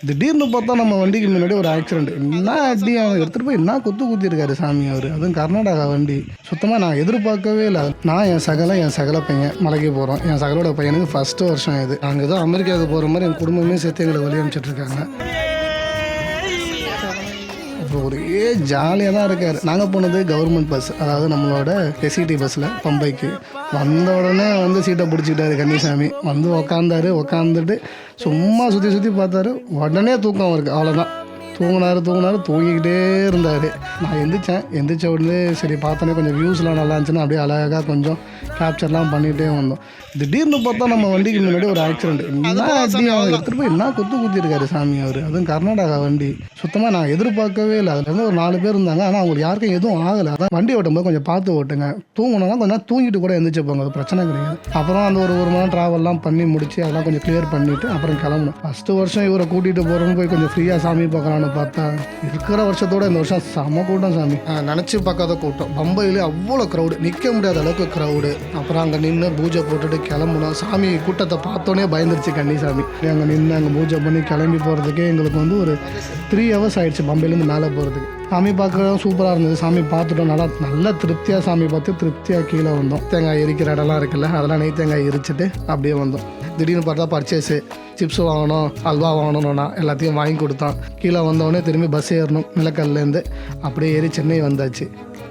திடீர்னு பார்த்தா நம்ம வண்டிக்கு முன்னாடி ஒரு ஆக்சிடென்ட். என்ன அடி, அவன் எடுத்துகிட்டு போய் என்ன குத்திருக்காரு சாமி அவர். அதுவும் கர்நாடகா வண்டி. சுத்தமாக நான் எதிர்பார்க்கவே இல்லை. நான் என் சகல பையன் மலைக்கு போகிறோம். என் சகலோட பையனுக்கு ஃபஸ்ட்டு வருஷம் இது. அங்கே தான் அமெரிக்காவுக்கு போகிற மாதிரி என் குடும்பமே சேர்த்து எங்களை வழி அனுப்பிச்சிட்ருக்காங்க. அப்புறம் ஒரே ஜாலியாக தான் இருக்கார். நாங்கள் போனது கவர்மெண்ட் பஸ், அதாவது நம்மளோட எஸ்சிடி பஸ்ஸில் பம்பைக்கு. வந்த உடனே சீட்டை பிடிச்சிக்கிட்டாரு கன்னிசாமி. உக்காந்துட்டு சும்மா சுற்றி பார்த்தாரு. உடனே தூக்கம் அவருக்கு. அவ்வளோதான், தூங்கிக்கிட்டே இருந்தார். நான் எந்திரிச்ச உடனே சரி பார்த்தோன்னே கொஞ்சம் வியூஸ்லாம் நல்லா இருந்துச்சுன்னா அப்படியே அழகாக கொஞ்சம் கேப்சர்லாம் பண்ணிகிட்டே வந்தோம். திடீர்னு பார்த்தா நம்ம வண்டிக்கு முன்னாடி ஒரு ஆக்சிடென்ட். என்ன அடி, அவன் எடுத்துகிட்டு போய் என்ன குத்திருக்காரு சாமி அவர். அதுவும் கர்நாடகா வண்டி. சுத்தமாக நான் எதிர்பார்க்கவே இல்லை. அதுலேருந்து ஒரு 4 பேர் இருந்தாங்க. ஆனால் அவங்களுக்கு யாருக்கும் எதுவும் ஆகலை. அதான் வண்டி ஓட்டும்போது கொஞ்சம் பார்த்து ஓட்டுங்க. தூங்கினோன்னா கொஞ்சம் தூங்கிட்டு கூட எந்திரிச்சு போங்க, அது பிரச்சனை கிடையாது. அப்புறம் அந்த ஒரு மணி நேரம் ட்ராவல்லாம் பண்ணி முடிச்சு அதெல்லாம் கொஞ்சம் கிளியர் பண்ணிவிட்டு அப்புறம் கிளம்பணும். ஃபஸ்ட்டு வருஷம் இவரை கூட்டிகிட்டு போகிறோன்னு போய் கொஞ்சம் ஃப்ரீயாக சாமி பார்க்கலான்னு பார்த்தா இருக்கிற வருஷத்தோட இந்த வருஷம் செம கூட்டம் சாமி. நினச்சி பார்க்காத கூட்டம். பம்பையிலே அவ்வளோ க்ரௌடு, நிற்க முடியாத அளவுக்கு க்ரௌடு. அப்புறம் அங்கே நின்று பூஜை போட்டுட்டு கிளம்புனோம். சாமி கூட்டத்தை பார்த்தோன்னே பயந்துருச்சு கன்னிசாமி. அங்கே நின்று அங்கே பூஜை பண்ணி கிளம்பி போகிறதுக்கே எங்களுக்கு ஒரு 3 hours ஆகிடுச்சு பம்பையிலேருந்து மேலே போகிறதுக்கு. சாமி பார்க்குறது சூப்பராக இருந்தது. சாமி பார்த்துட்டோம். நல்லா திருப்தியாக சாமி பார்த்து திருப்தியாக கீழே வந்தோம். தேங்காய் எரிக்கிற இடம்லாம் இருக்குல்ல, அதெல்லாம் நெய் தேங்காய் எரிச்சிட்டு அப்படியே வந்தோம். திடீர்னு பார்த்தா பர்ச்சேஸு, சிப்ஸ் வாங்கணும், அல்வா வாங்கணும்னா எல்லாத்தையும் வாங்கி கொடுத்தான். கீழே வந்தோடனே திரும்பி பஸ் ஏறணும் நிலக்கல்லேருந்து. அப்படியே ஏறி சென்னை வந்தாச்சு.